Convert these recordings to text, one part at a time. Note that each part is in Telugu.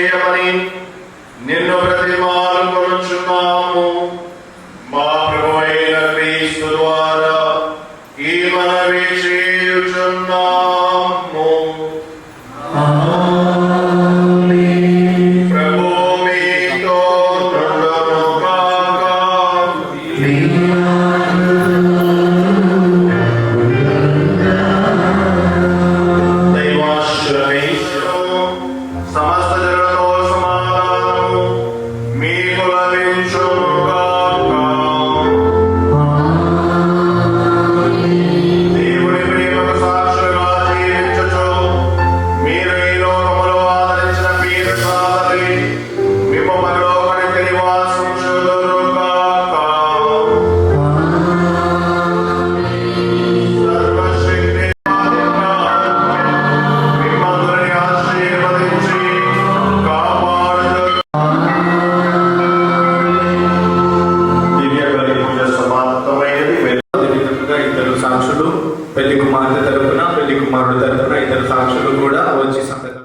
చేయమని నిన్ను బ్రతిమాలుకొనుచున్నాము. మా ప్రభువైన క్రీస్తు ద్వారా ఈ మనవి చేయుచున్నాము. ప్రభు మీతో నుండును గాక. దైవాశ్రయేశ్వరు సమస్త జనులతో సమాధానము మీకు లభించును గాక. దేవుని ప్రేమకు సాక్షులుగా జీవించుచు మీరు ఈ లోకములో ఆదరించిన పీరు సాధని మిమ్ము పరలోకనికి నివాసం చూదురు గాక. సర్వశక్తి మిమ్మల్ని ఆశీర్వదించి కాపాడును. దివ్య బలి పూజ సమాప్తమైనది. అదేవిధంగా ఇద్దరు సాక్షులు, పెళ్లి కుమార్తె తరపున పెళ్లి కుమారుడు తరపున ఇద్దరు సాక్షులు కూడా వచ్చి సంతకం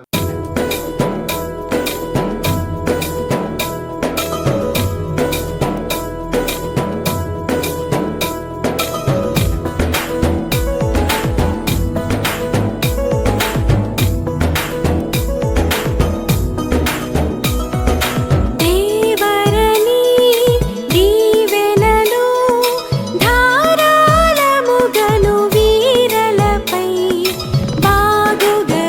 దేవరని దీవెనలు ధారాళముగను వీరలపై బాగుగా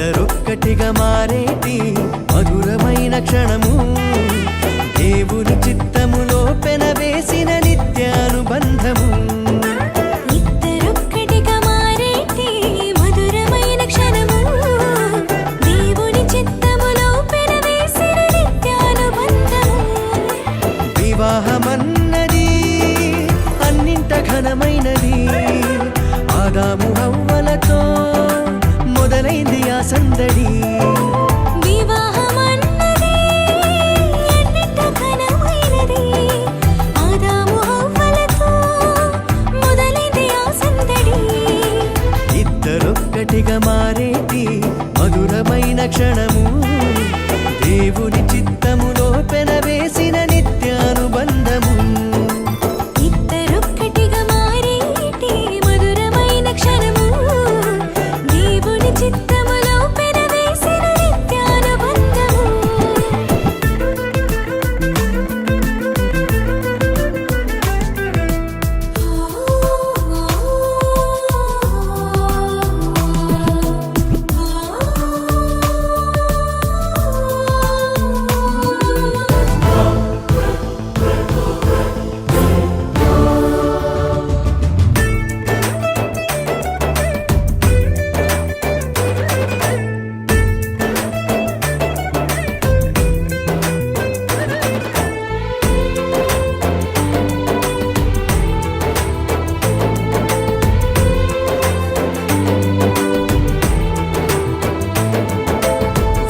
ఇద్దరొక్కటిగా మారేటి మధురమైన క్షణము దేవుని చిత్తములో పెనవేసిన నిత్యానుబంధము. ఇద్దరొక్కటిగా మారేటి మధురమైన క్షణము దేవుని చిత్తములో పెనవేసిన నిత్యానుబంధము. వివాహమన్నది అన్నింట ఘనమైనది, ఆదాము హవ్వలతో మొదలైంది ఆ సందడి. వివాహమన్నది అన్నింట ఘనమైనది, ఆదాము హవ్వలతో మొదలైంది ఆ సందడి. ఇద్దరొక్కటిగా మారేటి మధురమైన క్షణము దేవుని చిత్తములో పెనవేసిన నిత్యానుబంధము. ఇద్దరొక్కటిగా మారేటి మధురమైన క్షణము దేవుని చిత్తములో పెనవేసిన నిత్యానుబంధము.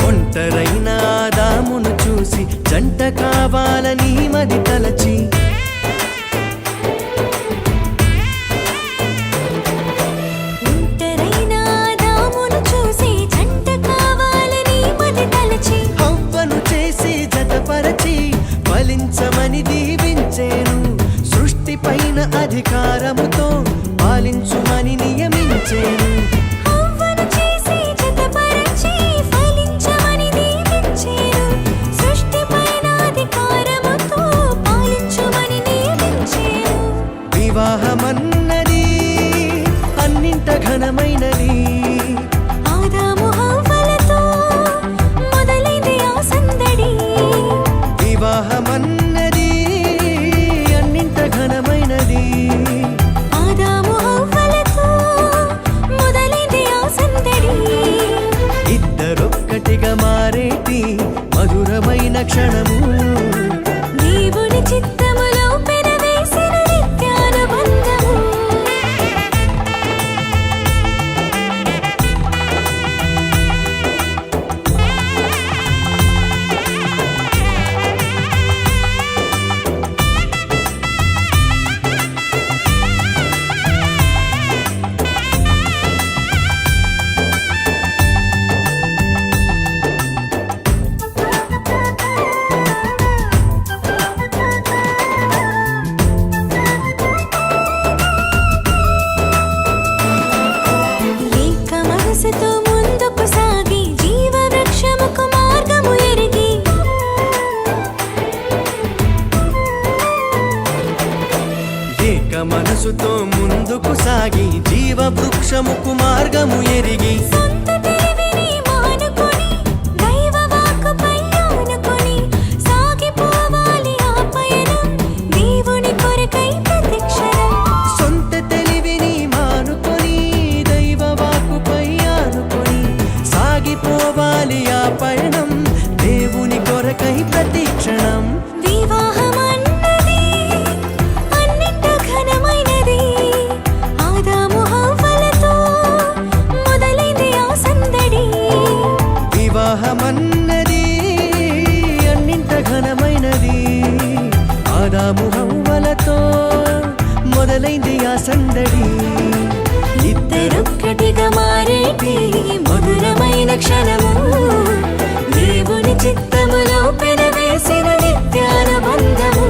ఒంటరైన ఆదామును చూసి జంట కావాలని మది తలచి, ఒంటరైన ఆదామును చూసి జంట కావాలని మది తలచి, హవ్వను చేసి జతపరచి ఫలించమని దీవించేను. సృష్టి పైన అధికారముతో పాలించుమని నియమించేను. హవ్వను చేసి జతపరచి ఫలించమని దీవించెను. సృష్టిపైన అధికారముతో పాలించుమని నియమించెను. వివాహమన్నది అన్నింట ఘనమైనది, ఆదాము హవ్వలతో మొదలైంది ఆ సందడి. వివాహమన్నది అన్నింట ఘనమైనది, ఆదాము హవ్వలతో మొదలైంది ఆ సందడి. ఇద్దరొక్కటిగా మారేటి మధురమైన క్షణము దేవుని చిత్తములో పెనవేసిన నిత్యానుబంధము. ఏక మనసుతో ముందుకు సాగి జీవవృక్షముకు మార్గము ఎరిగి, ఏక మనసుతో ముందుకు సాగి జీవవృక్షముకు మార్గము ఎరిగి, సొంత తెలివిని మానుకొని దైవ వాక్కుపై ఆనుకొని సాగిపోవాలి ఆ పయనం దేవుని కొరకై ప్రతిక్షణం. సొంత తెలివిని మానుకొని దైవ వాక్కుపై ఆనుకొని సాగిపోవాలి ఆ పయనం దేవుని కొరకై ప్రతిక్షణం. వివాహమన్నది అన్నింట ఘనమైనది, ఆదాము హవ్వలతో మొదలైంది ఆ సందడి. వివాహమన్నది అన్నింట ఘనమైనది, ఆదాము హవ్వలతో మొదలైంది ఆ సందడి. ఇద్దరొక్కటిగా మారేటి మధురమైన క్షణము దేవుని చిత్తములో పెనవేసిన నిత్యానుబంధము.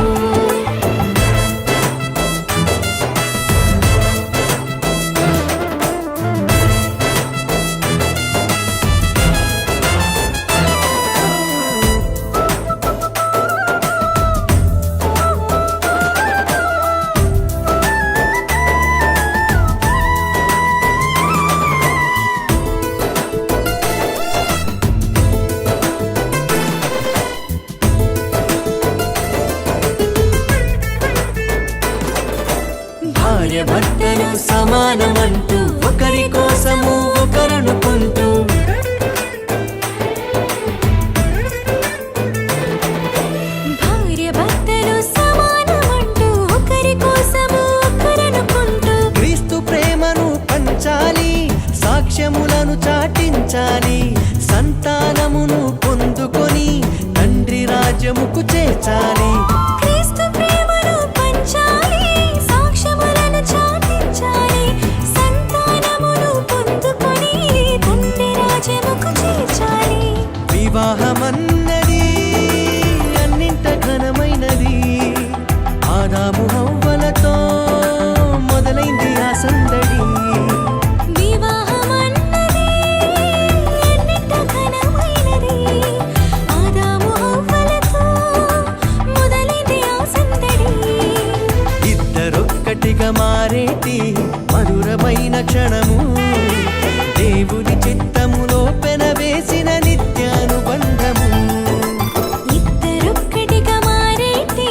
చేర్చాలి. క్రీస్తు ప్రేమను పంచాలి, సాక్ష్యములను చాటించాలి, సంతానమును పొందుకొని తండ్రి రాజ్యముకు చేర్చాలి. వివాహమన్నది అన్నింట ఘనమైనది, ఆదాము హవ్వలతో మొదలైంది ఆ సందడి. వివాహమన్నది ఎన్నింట ఘనమైనది, ఆదాము హవ్వలతో మొదలైంది ఆ సందడి. ఇద్దరొక్కటిగా మారేటి మధురమైన క్షణము, దేవుని చిత్తములో పెనవేసిన నిత్యానుబంధము. ఇద్దరొక్కటిగా మారేటి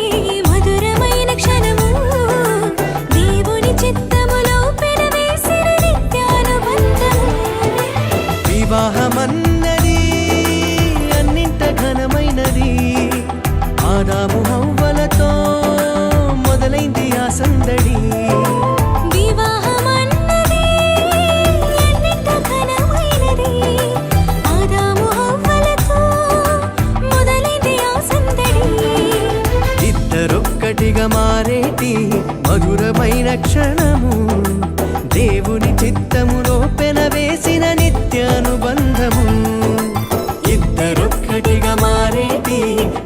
మధురమైన క్షణము, దేవుని చిత్తములో పెనవేసిన నిత్యానుబంధము. వివాహమన్నది అన్నింట ఘనమైనది, ఆదాము హవ్వలతో మొదలైంది ఆ సందడి. వివాహమన్నది ఎన్నింట ఘనమైనది, ఆదాము హవ్వలతో మొదలైంది ఆ సందడి. ఇద్దరొక్కటిగా మారేటి మధురమైన క్షణము, దేవుని చిత్తములో పెనవేసిన నిత్యానుబంధము. ఇద్దరొక్కటిగా మారేటి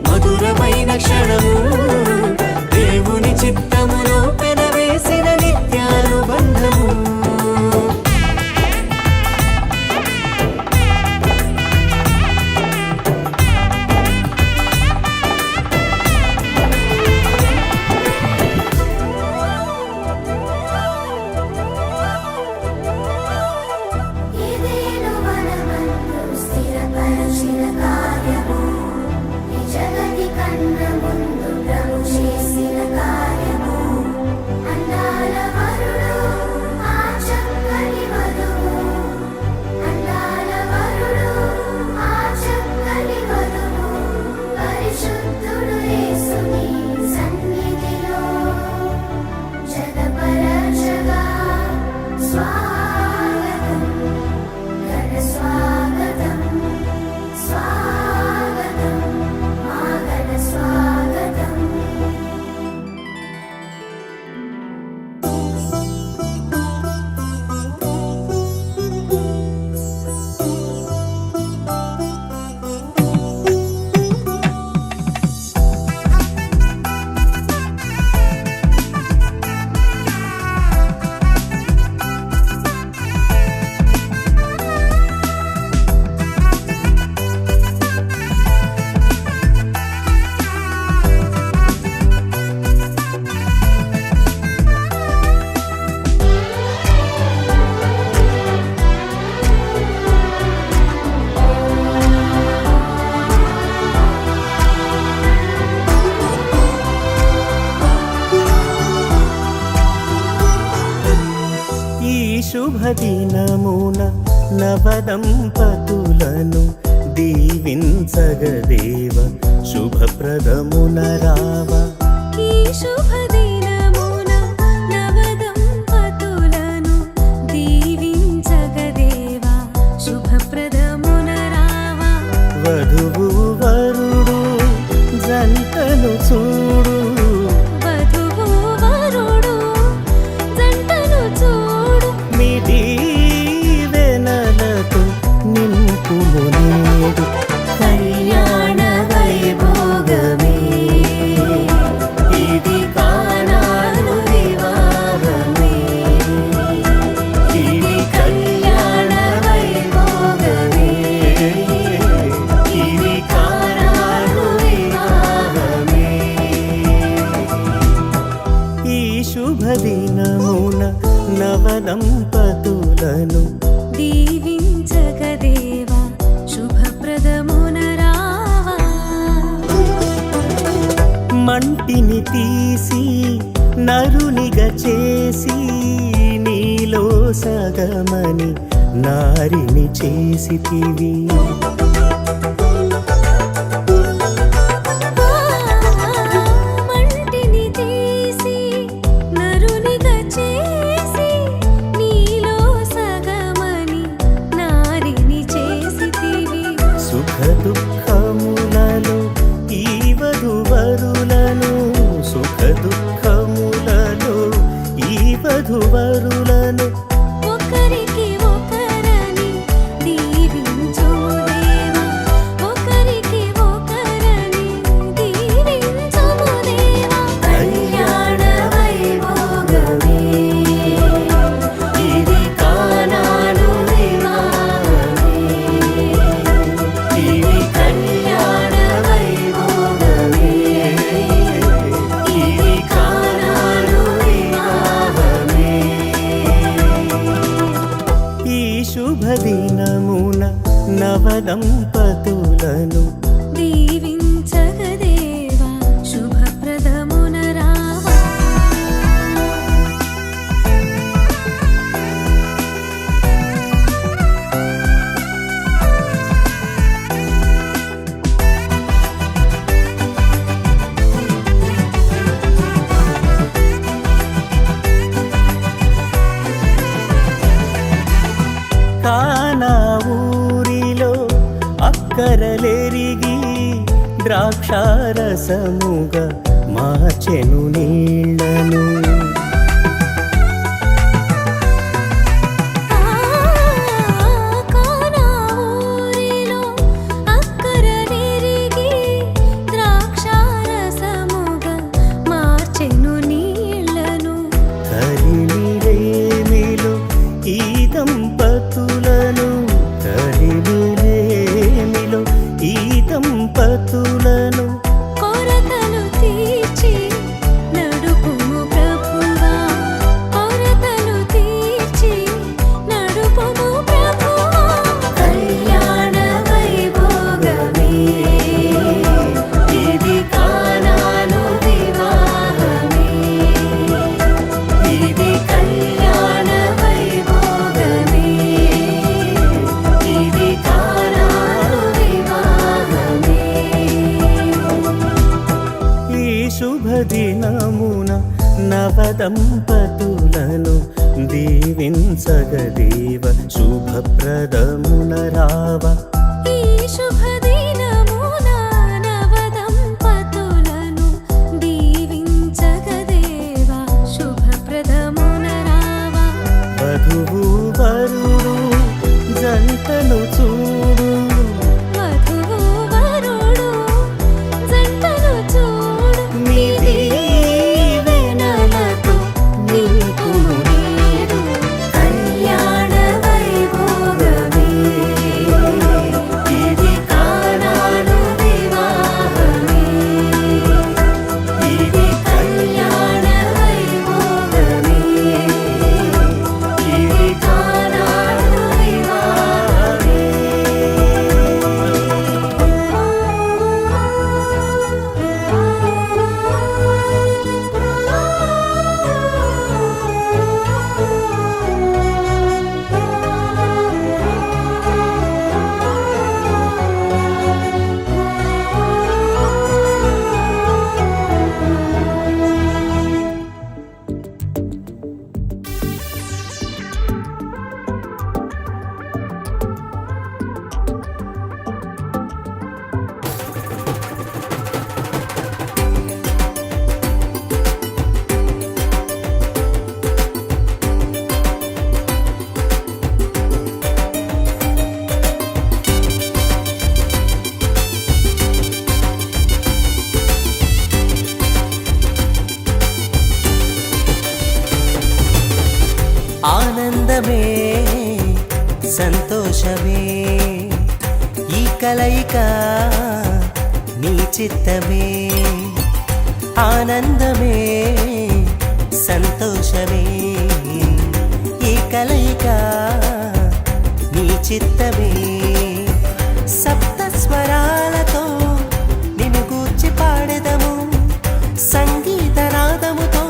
మధురమైన క్షణము, దేవుని చిత్తములో పెనవేసిన నిత్యానుబంధము. ఇదేను మనమందు స్థిరపరచిన కార్యము, ఈ జగతి కన్న ముందు ప్రభు చేసిన కార్యము. అందాల వరుడు ఆ చక్కని వధువు, అందాల వరుడు ఆ చక్కని వధువు, పరిశుద్ధుడు యేసుని సన్నిధిలో జగపరచగా స్వాగతం, ఘన స్వాగతం, స్వాగతం, మా ఘన స్వాగతం. ఈ శుభదినమున నవదంపతులను దీవించగదేవ, శుభప్రదమున రావా. ఈ శుభదినమున నవదంపతులను దీవించగదేవా, శుభప్రదమున రావా. వధువు వరుడు జంటను చూడు, వధువు వరుడు జంటను చూడు, మీ దీవెనలతో నింపుము నేడు కళ్యాణ వైభోగమే. ఇది కానాను వివాహమే, ఇది కళ్యాణ వైభోగమే, ఇది కానాను వివాహమే. ఈ శుభదినమున నవదంపతులను దీవించగదేవా, శుభప్రదమున రావా. మంటిని తీసి నరునిగా చేసి, నీలో సగమని నారిని చేసితివి. మంటిని తీసి నరునిగా చేసి, నీలో సగమని నారిని చేసితివి. సుఖ దుఃఖములలో ఈ వధువరులు దంపతులను దీవించగదేవా శుభప్రదమున రావా కానా ఊరిలో అక్కరలెరిగి ద్రాక్షారసముగా మార్చెను నీళ్లను కానా ఊరిలో అక్కరలెరిగి ద్రాక్షారసముగా మార్చెను నీళ్లను కలిమిరేమిలో ఈ దంపతులను కలిమిరేమిలో ఈ దంపతులను కొరతలు తీర్చి నడుపుము ప్రభువా కొరతలు తీర్చి నడుపుము ప్రభువా కళ్యాణ వైభోగమే ఇది కానాను వివాహమే ఇది కళ్యాణ వైభోగమే ఇది కానాను వివాహమే ఈ శుభదినమున నవదంపతులను దీవించగదేవ శుభప్రదమున రావ ఈ శుభదినమున నవదంపతులను దీవించగదేవా శుభప్రదమున రావా వధువు వరుడు జంటను చూడు వధువు వరుడు జంటను చూడు నీ దీవెనలతో నింపుము నేడు కళ్యాణ వైభోగమే ఇది కానాను వివాహమే ఇది కళ్యాణ వైభోగమే ఇది కానాను వివాహమే ఆనందమే సంతోషమే ఈ కలయిక నీ చిత్తమే ఆనందమే సంతోషమే ఈ కలయిక నీ చిత్తమే సప్త స్వరాలతో నిన్ను గూర్చి పాడెదము సంగీత నాదముతో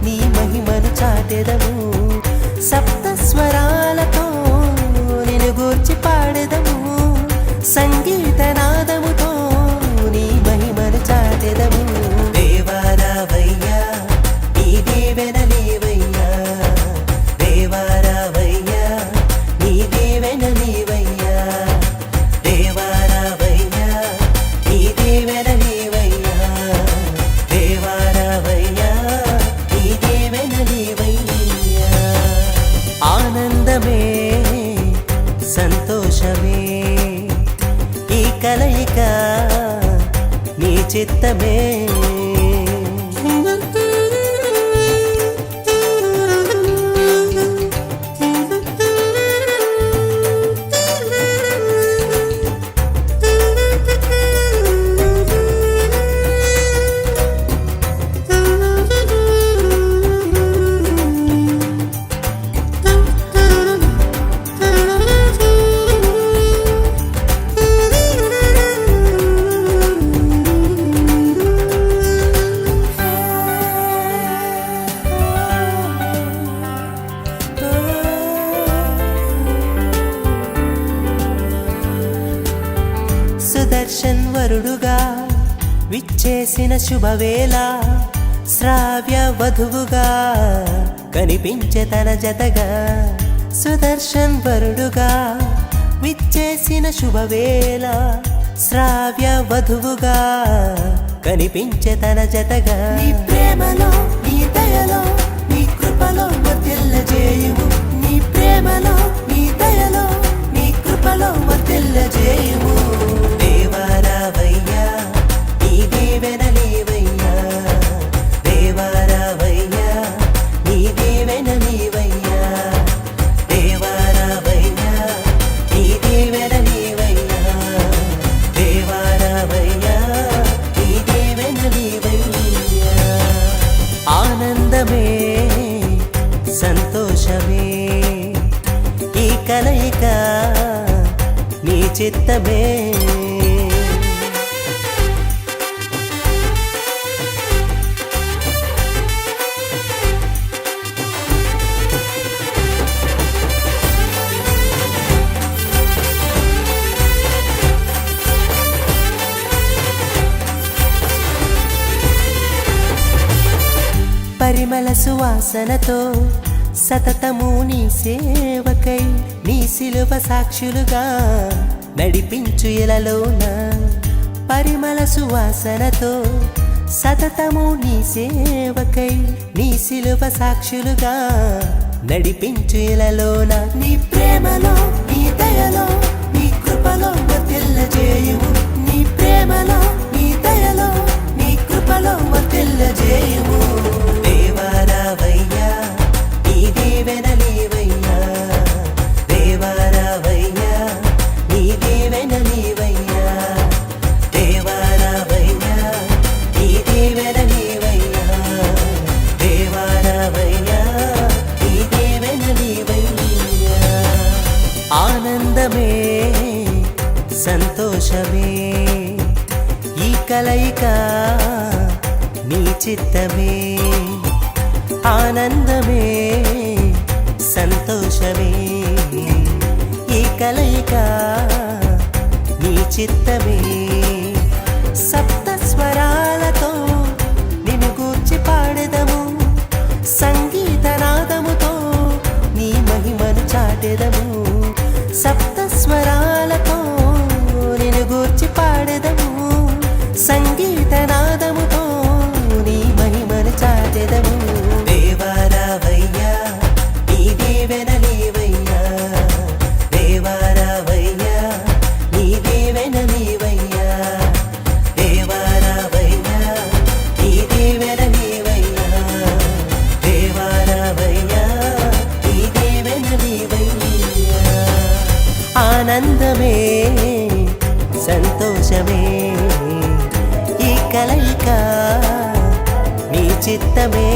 నీ మహిమను చాటెదము సప్త స్వరాలతో నిన్ను గూర్చి పాడెదము సంగీత నాదముతో నీ మహిమను చాటెదము దేవారావయ్యా నీ దీవెనలేవయ్యా దేవారావయ్యా నీ దీవెనలేవయ్యా దేవారావయ్యా నీ దీవెనలేవయ్యా దేవారావయ్యా నీ దీవెనలేవయ్యా ఆనందమే సంతోషమే ఈ కలయిక నీ చిత్తమే సుదర్శన్ వరుడుగా విచ్చేసిన శుభవేళ శ్రావ్య వధువుగా కనిపించే తన జతగా సుదర్శన్ వరుడుగా విచ్చేసిన శుభవేళ శ్రావ్య వధువుగా కనిపించే తన జతగా నీ ప్రేమలో నీ దయలో నీ కృపలో వర్ధిల్లజేయుము నీ ప్రేమలో నీ దయలో నీ కృపలో వర్ధిల్లజేయుము దేవారావయ్యా నీ దీవెనలేవయ్యా దేవారావయ్యా నీ దీవెనలేవయ్యా దేవారావయ్యా నీ దీవెనలేవయ్యా దేవారావయ్యా నీ దీవెనలేవయ్యా ఆనందమే సంతోషమే ఈ కలయిక నీ చిత్తమే పరిమళ సువాసనతో సతతము నీ సేవకై నీ శిలువ సాక్షులుగా నడిపించు ఇలలోన పరిమళ సువాసనతో సతతము నీ సేవకై నీ శిలువ సాక్షులుగా నడిపించు ఇలలోన నీ ప్రేమలో నీ దయలో నీ కృపలో వర్ధిల్లజేయుము నీ ప్రేమలో నీ దయలో నీ కృపలో వర్ధిల్లజేయుము దేవారావయ్యా నీ దీవెనలేవయ్యా దేవారావయ్యా నీ దీవెనలేవయ్యా దేవారావయ్యా నీ దీవెనలేవయ్యా దేవారావయ్యా నీ దీవెనలేవయ్యా ఆనందమే సంతోషమే ఈ కలయిక నీ చిత్తమే ఆనందమే సంతోషమే ఈ కలయిక నీ చిత్తమే సప్త స్వరాలతో నిన్ను గూర్చి పాడెదము సంగీతనాదముతో నీ మహిమను చాటెదము సప్త స్వరాలతో నిన్ను గూర్చి పాడెదము సంగీతనాదముతో నీ మహిమను చాటెదము దేవారావయ్యా నీ దీవెనలేవయ్యా దేవారావయ్యా నీ దీవెనలేవయ్యా దేవారావయ్యా నీ దీవెనలేవయ్యా దేవారావయ్యా నీ దీవెనలేవయ్యా ఆనందమే సంతోషమే ఈ కలయిక నీ చిత్తమే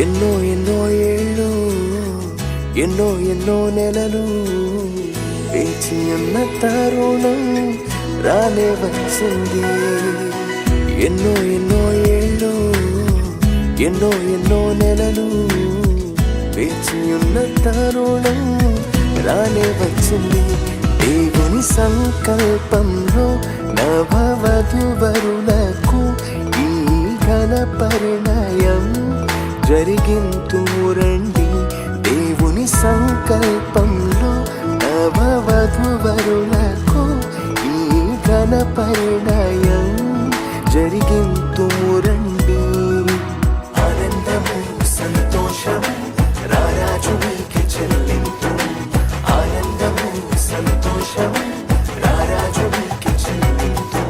ఎన్నో ఎన్నో ఏళ్ళు ఎన్నో ఎన్నో నెలలు వేచి ఉన్న తరుణం రానే వచ్చింది ఎన్నో ఎన్నో ఏళ్ళు ఎన్నో ఎన్నో నెలలు వేచి ఉన్న తరుణం రానే వచ్చింది దేవుని సంకల్పంలో నవవధువరులకు ఈ ఘన పరిణయం జరిగింతు రండి దేవుని సంకల్పంలో నవవధువరులకు ఈ ఘన పరిణయం జరిగింతు రండి ఆనందము సంతోషము రారాజు నీకే చెల్లింతు ఆనందము సంతోషము రారాజు నీకే చెల్లింతు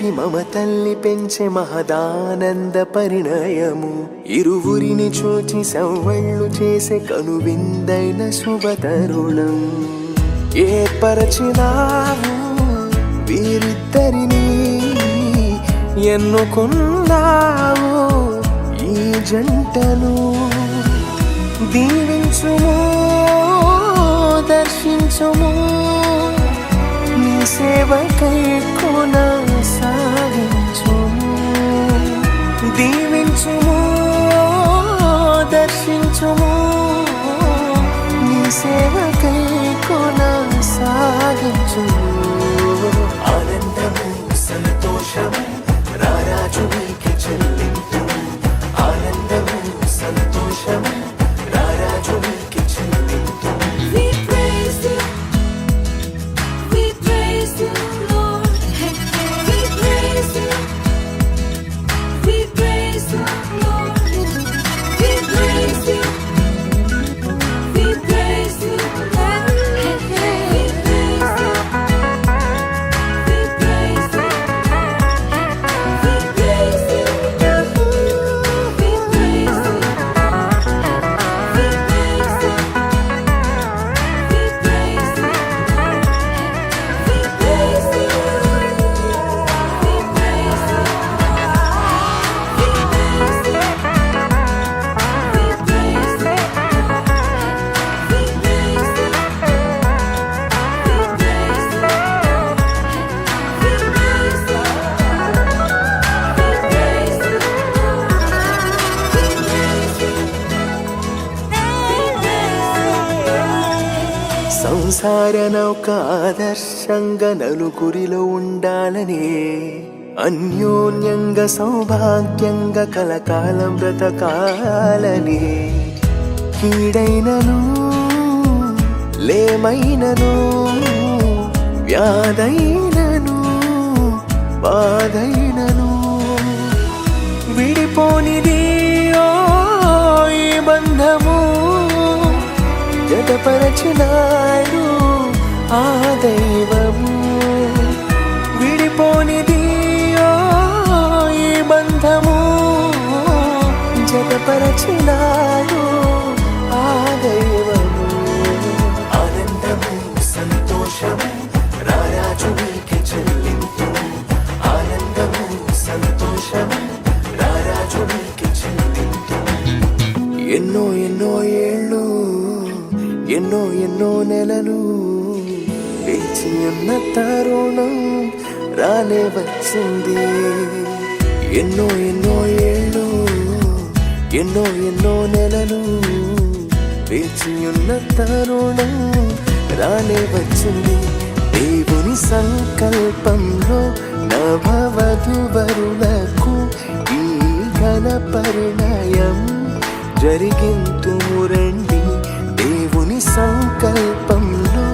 కలిపి మమతల్ని పెంచే మహదానంద పరిణయము ఇరువురిని చూచి సవ్వళ్ళు చేసే కనువిందైన శుభతరుణం ఏర్పరచినావు వీరిద్దరిని ఎన్నుకున్నావు ఈ జంటను దీవించుము దర్శించుము నీ సేవకై కొనసాగించుము దీవించుము దర్శించుము నీ సేవకై కొనసాగించుము ఆనందము సంతోషము రారాజు నీకే చెల్లింపు ఆనందము సంతోషము రారాజు నీకే చెల్లింపు We praise you, we praise you, Lord. We praise you, we praise you, Lord. We praise you, we praise you, Lord. We praise you, we praise you, we praise you, we praise you, we praise you. సంసార నౌక ఆదర్శంగా నలుగురిలో ఉండాలని అన్యోన్యంగా సౌభాగ్యంగా కలకాలం బ్రతకాలని కీడైనను లేమైనను వ్యాధైనను బాధైనను విడిపోనిది ఓ ఈ బంధము జతపరచినాడు ఆ దైవము విడిపోనిది ఓ ఈ బంధము జతపరచినాడు ఆ దైవము ఆనందము సంతోషము రారాజు నీకే చెల్లింపు ఆనందము సంతోషము రారాజు నీకే చెల్లింపు ఎన్నో ఎన్నో ఏళ్ళు ఎన్నో ఎన్నో నెలలు వేచి ఉన్న తరుణం రానే వచ్చింది ఎన్నో ఎన్నో ఏళ్ళు ఎన్నో ఎన్నో నెలలు వేచి ఉన్న తరుణం రానే వచ్చింది దేవుని సంకల్పంలో నభవధువరులకు ఈ ఘన పరిణయం జరిగింతుము రండి దేవుని సంకల్పంలో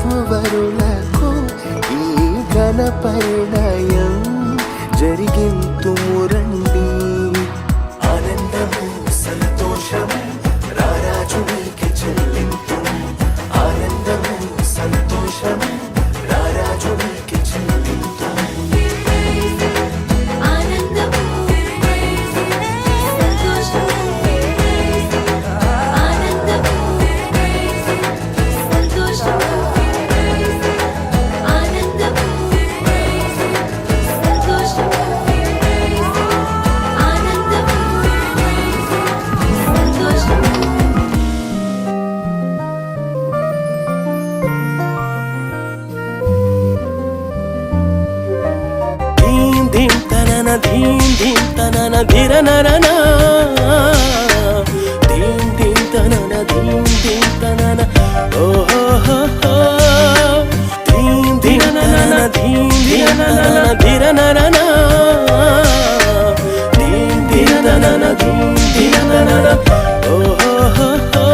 నవవధువరులకు ఈ ఘన పరిణయం జరిగింతుము రండి ఆనందము సంతోషము రారాజు నీకే చెల్లింపు ఆనందము సంతోషము రారాజు నీకే చెల్లింపు ఆనందము సంతోషము ఆనందము సంతోషము ఆనందము సంతోషము ఆనందము సంతోషము ధీం ధీం తనన ధీం ధీం తనన ధిరనరన ధీం ధీం తనన ధీం ధీం తనన ఓహో ధీం ధీం తనన ధీం ధీం తనన ధిరనరన ధీం ధీం తనన ధీం ధీం తనన ఓహో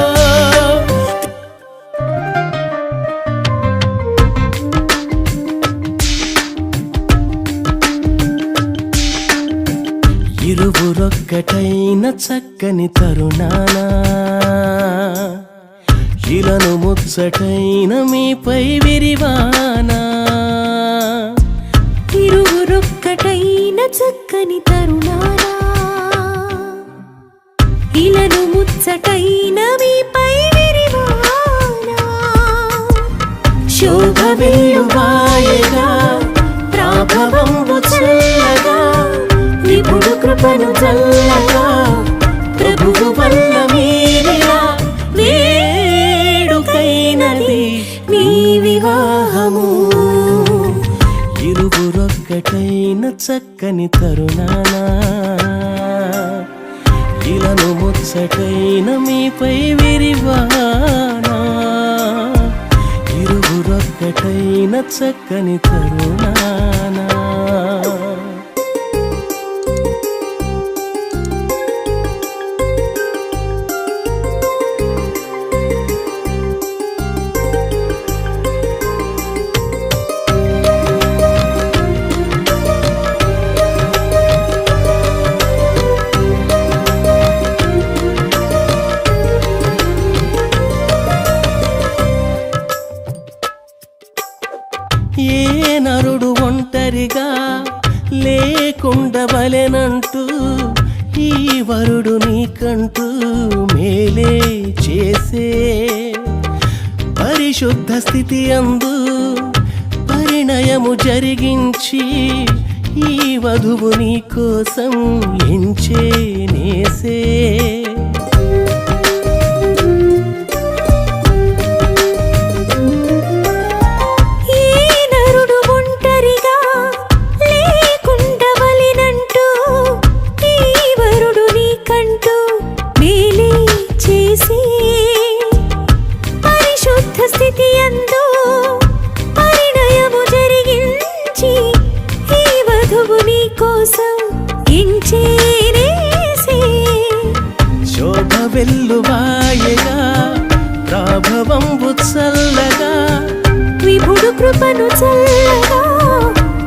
ఇరువురొక్కటైన చక్కని తరుణాన ఇలను ముచ్చటైన మీపై విరివానా ఇరు ఇరువురొక్కటైన చక్కని తరుణానా ఇలను ముచ్చటైన మీపై విరివానా శోభ వెల్లువాయగా ప్రాభవంబు చల్లగా విపుడు కృపను చల్లగా ప్రభువు వల్ల మీరిలా వేడుకైనది మీ వివాహము ఇరువురొక్కటైన చక్కని తరుణానా ఇలను ముచ్చటైన మీపై విరివానా ఇరువురొక్కటైన చక్కని తరుణానా ఏ నరుడు ఒంటరిగా లేకుండవలెనంటూ ఈ వరుడు నీకంటూ మేలే చేసే పరిశుద్ధ స్థితి అందు పరిణయము జరిగించి ఈ వధువు నీ కోసం ఎంచే నేసే స్థితి అందు పరిణయము జరిగించి ఈ వధువు నీ కోసం ఎంచేనేసే శోభ వెల్లువాయగా ప్రాభవంబు చల్లగా విభుడు కృపను చల్లగా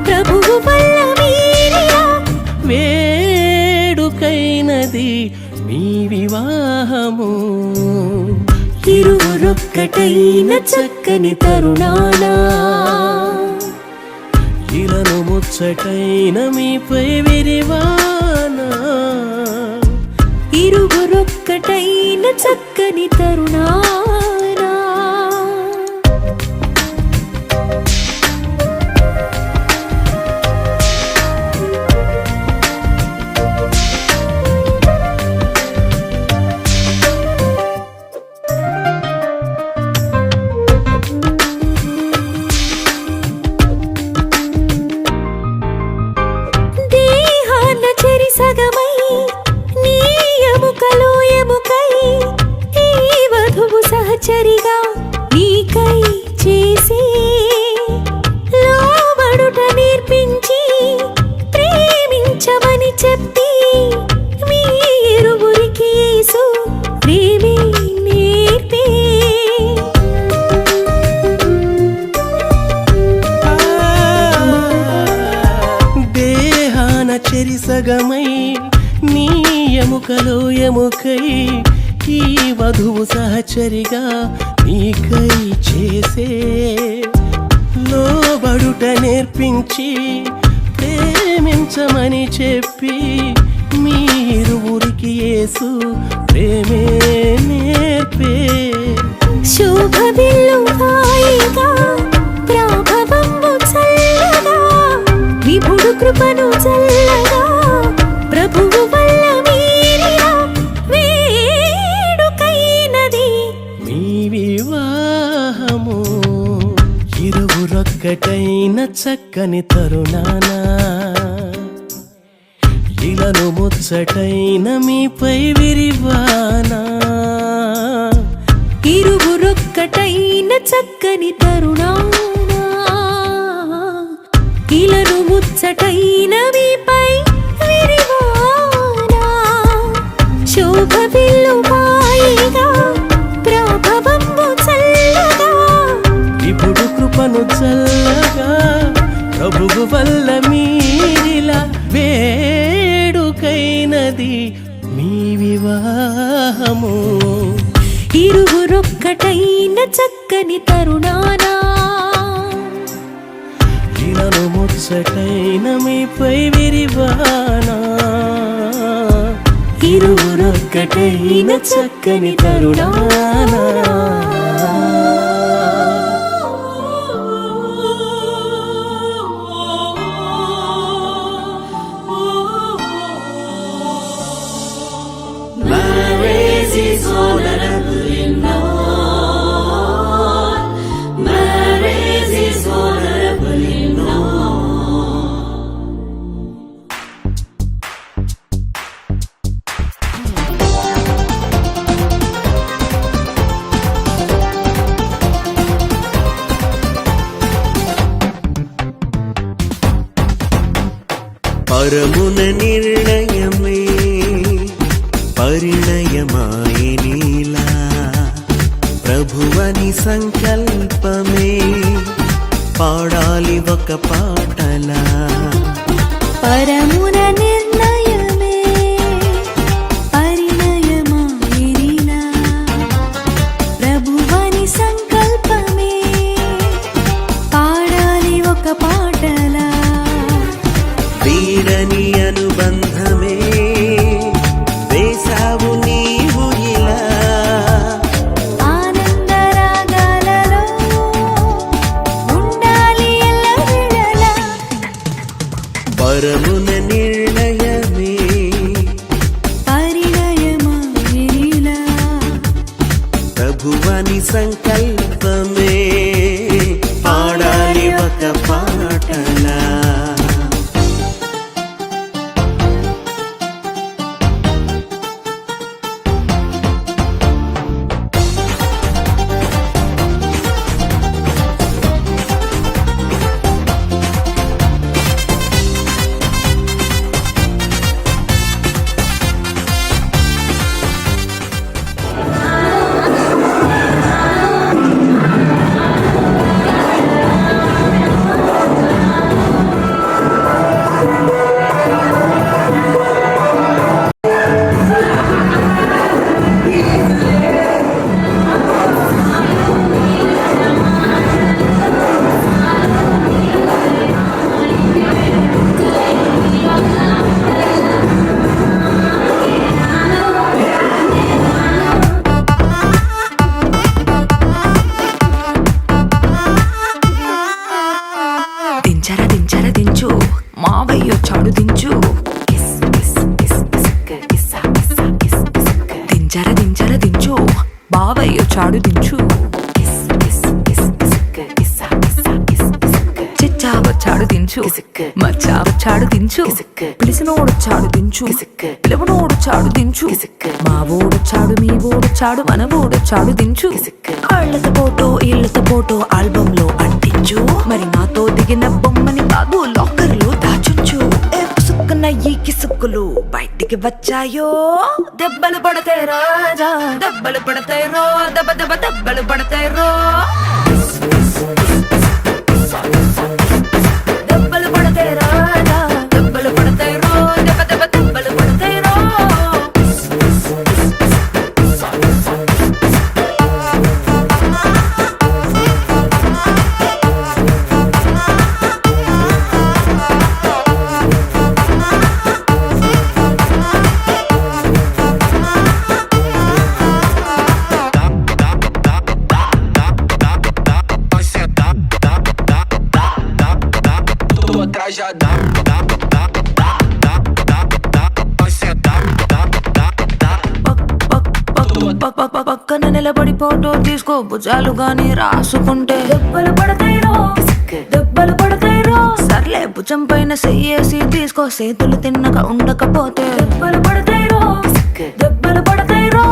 ప్రభువు వల్ల మీరిలా వేడుకైనది మీ వివాహము ఇరువురొక్కటైన చక్కని తరుణానా ఇలను ముచ్చటైన మీపై విరివానా ఇరువురొక్కటైన చక్కని తరుణానా సగమై నీ ఎముకలో ఎముకై ఈ వధువు సహచరిగా నీకై చేసి లోబడుట నేర్పించి ప్రేమించమని చెప్పి మీ ఇరువురికి యేసు ప్రేమే నేర్పే చెరిసగమై నీ ఎముకలో ఎముకై ఈ వధువు సహచరిగా నీకై చేసే లోబడుట నేర్పించి ప్రేమించమని చెప్పి మీ ఇరువురికి యేసు ప్రేమే నేర్పే శోభ వెల్లువాయగా ప్రాభవంబు చల్లగా విభుడు కృపను చల్లగా ప్రభువు వల్ల మీరిలా వేడుకైనది మీ వివాహము ఇరువురొక్కటైన చక్కని తరుణానా ఇలను ముచ్చటైన మీపై విరివానా ఇరువురొక్కటైన చక్కని తరుణానా ఇలను ముచ్చటైన మీపై విరివానా శోభ వెల్లువాయగా ప్రాభవంబు చల్లగా ఇప్పుడు కృపను చల్లగా ప్రభువు వల్ల మీరిలా వేడుకైనది మీ వివాహము ఇరువురొక్కటైన చక్కని తరుణానా నన్ను ముచ్చటైన మీపై విరివానా ఇరువురొక్కటైన చక్కని తరుణానా Marriage is honorable in all. Marriage is honorable in all. పరమున నిర్ణయమే పరిణయమాయే నీలా ప్రభువని సంకల్పమే పాడాలి ఒక పాటలా పరమున నిర్ణయమే పరిణయమాయిరిలా ప్రభువని సంకల్పమే పాడాలి ఒక పాటలా వీడని అనుబంధమే వేసావు నీవు ఇలా ఆనందరాగాలలో ఉండాలి ఎల్లవేళలా పరమున నిర్ణయమే పరిణయమాయిరిలా ప్రభువని సంకల్పమే పాడాలి ఒక పాటలా దించర దించర దించు మావయ్య చాడు దించు కిస్ కిస్ కిస్ కిస్క కిస్సా కిస్సా కిస్ కిస్క దించర దించర దించు బావయ్య చాడు దించు కిస్ కిస్ కిస్ కిస్క కిస్సా కిస్సా కిస్ కిస్క చిచ్చావ చాడు దించు మచ్చావ చాడు దించు పిలిసినోడు చాడు దించు పిలవనోడు చాడు దించు మావోడు చాడు మీ ఓడు చాడు మనవోడు చాడు దించు కళ్ళతో ఫోటో ఇళ్ళతో ఫోటో ఆల్బమ్ లో అంటించు మరి నాతో దిగిన బొమ్మని కాదు లాకర్ లో దాచుంచు ఏ పుసుక్కున్న ఈ కిసుక్కులు బయటికి వచ్చాయో దెబ్బలు పడతాయి రాజా దెబ్బలు పడతాయి రో దెబ్బ దెబ్బ దెబ్బలు పడతాయి రో దెబ్బలు పడతాయి రాజా దెబ్బలు పడతాయి రో దెబ్బ దెబ్బ దెబ్బలు పడతాయి రో పక్కన నిలబడి ఫోటో తీసుకో భుజాలు గాని రాసుకుంటే దెబ్బలు పడతాయి రో దెబ్బలు పడతాయి రో సర్లే భుజం పైన చెయ్యేసి తీసుకో చేతులు తిన్నగా ఉండకపోతే దెబ్బలు పడతాయి రో దెబ్బలు పడతాయి రో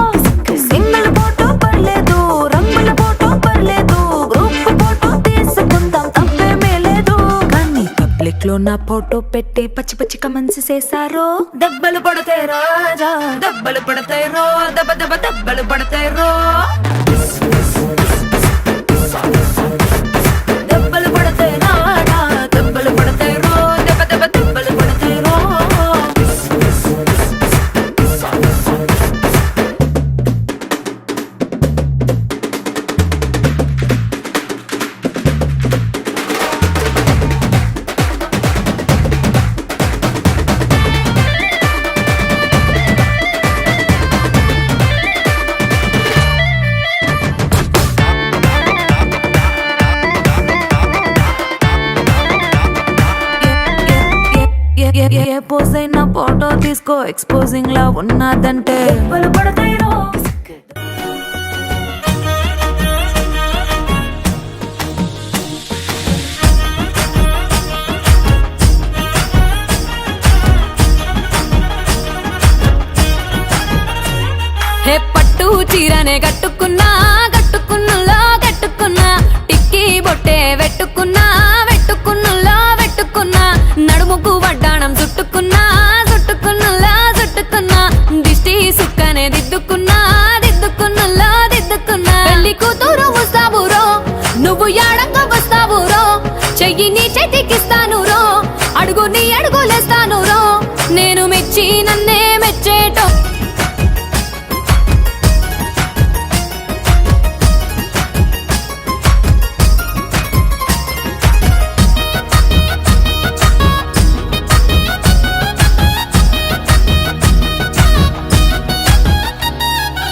సింగిల్ ఫోటో పర్లేదు రంగుల ఫోటో పర్లేదు గ్రూప్ ఫోటో తీసుకుందాం తప్పేమీ లేదు కానీ పబ్లిక్ లో నా ఫోటో పెట్టి పచ్చి పచ్చి కమెంట్స్ చేశారో దెబ్బలు పడతాయి రాజా దెబ్బలు పడతాయి రో దెబ్బ దెబ్బ దెబ్బలు పడతాయి రో దెబ్బలు పడతాయి రాజా దెబ్బలు పడతాయి రో దెబ్బ దెబ్బ దెబ్బలు పడతాయి రో ఏ పోజ్ అయినా ఫోటో తీసుకో ఎక్స్పోజింగ్ లా ఉన్నదంటే పడతాయిరో హే పట్టు చీరనే కట్టుకున్నా కట్టుకున్నులో కట్టుకున్నా టిక్కీ బొట్టే వెట్టుకున్నా వెట్టుకున్నులో వెట్టుకున్నా నడుముకు వడ్డాణం చుట్టుకున్నా చుట్టుకున్నులో చుట్టుకున్నా దిష్టి సుక్కనే దిద్దుకున్నా దిద్దుకున్నులో దిద్దుకున్నా పెళ్లి కూతురు వస్తావురో నువ్వు యాడంగా వస్తావురో చెయ్యి నీ చేతికిస్తాను రో అడుగు నీ అడుగులేస్తాను రో నేను మెచ్చి నన్నే మెచ్చేటో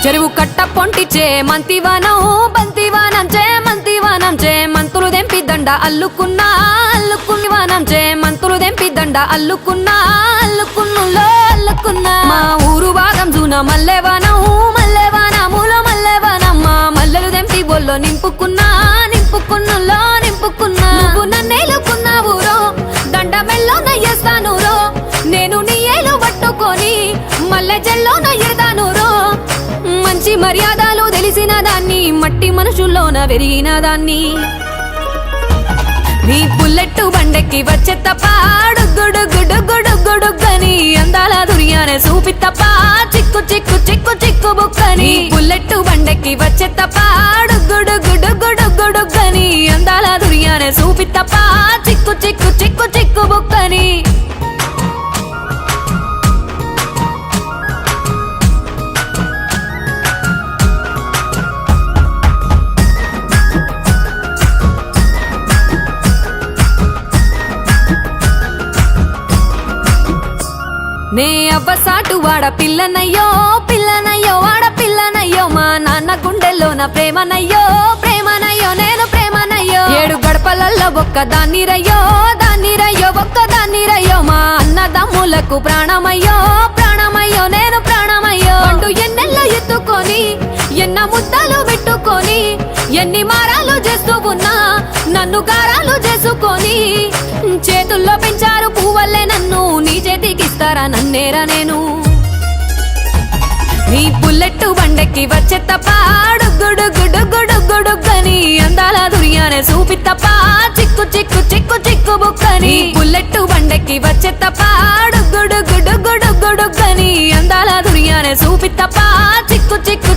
చెరువు కట్ట పొంటిచే మంతివానం బంతివానం చే మంతివానం చే మంతులు దెంపి దండ అల్లుకున్నా అల్లుకునివానం చే మంతులు దెంపి దండ అల్లుకున్నా అల్లుకున్నులో అల్లుకున్నా మా ఊరు భాగం జూన మల్లెవానం మల్లెవానములో మల్లెవానం మా మల్లెలు దెంపి బొల్లో నింపుకున్నా నింపుకున్నులో నింపుకున్నా నువ్వు నన్నేలుకున్నావు రో దండ మెల్లో నయ్యేస్తాను రో నేను నీ ఏలు పట్టుకొని మల్లె జల్లో నయ్యేదాను రో మంచి మర్యాదలు తెలిసిన దాన్ని మట్టి మనుషుల్లోన పెరిగిన దాన్ని నీ బుల్లెట్టు బండెక్కి వచ్చే తప్ప డుగ్గుడుగ్గుడుగ్గుడుగ్గుడుగ్గని అందాల దుర్యానే చూపి తప్ప చిక్కు చిక్కు చిక్కు చిక్కు బుక్కని బుల్లెట్టు బండెక్కి వచ్చే తప్ప డుగ్గుడుగ్గుడుగ్గుడుగ్గుడుగ్గని అందాల దుర్యానే చూపి తప్ప చిక్కు చిక్కు చిక్కు చిక్కు బుక్కని నే అవ్వసాటు వాడ పిల్లనయ్యో పిల్లనయ్యో వాడ పిల్లనయ్యో మా నాన్న గుండెల్లో నా ప్రేమనయ్యో ప్రేమనయ్యో నేను ప్రేమనయ్యో 7 గడపలల్లో ఒక్క దాన్నిరయ్యో దాన్నిరయ్యో ఒక్క దాన్నిరయ్యో మా అన్నదమ్ములకు ప్రాణమయ్యో ప్రాణమయ్యో నేను ప్రాణమయ్యో అంటూ ఎన్నెల్లో ఎత్తుకొని ఎన్న ముద్దలు పెట్టుకొని ఎన్ని మారాలు చేస్తూ ఉన్నా నన్ను గారాలు చేసుకొని చేతుల్లో పెంచారు పువ్వల్లే నన్ను నీ చేతికిస్తారా నన్నేరా నేను నీ బుల్లెట్టు బండెక్కి వచ్చే తప్ప డుగ్గుడుగ్గుడుగ్గుడుగ్గుడుగ్గని అందాల దుర్యానే చూపి తప్ప చిక్కు చిక్కు చిక్కు చిక్కు బుక్కని బుల్లెట్టు బండెక్కి వచ్చే తప్ప డుగ్గుడుగ్గుడుగ్గుడుగ్గుడుగ్గని అందాల దుర్యానే చూపి తప్ప చిక్కు చిక్కు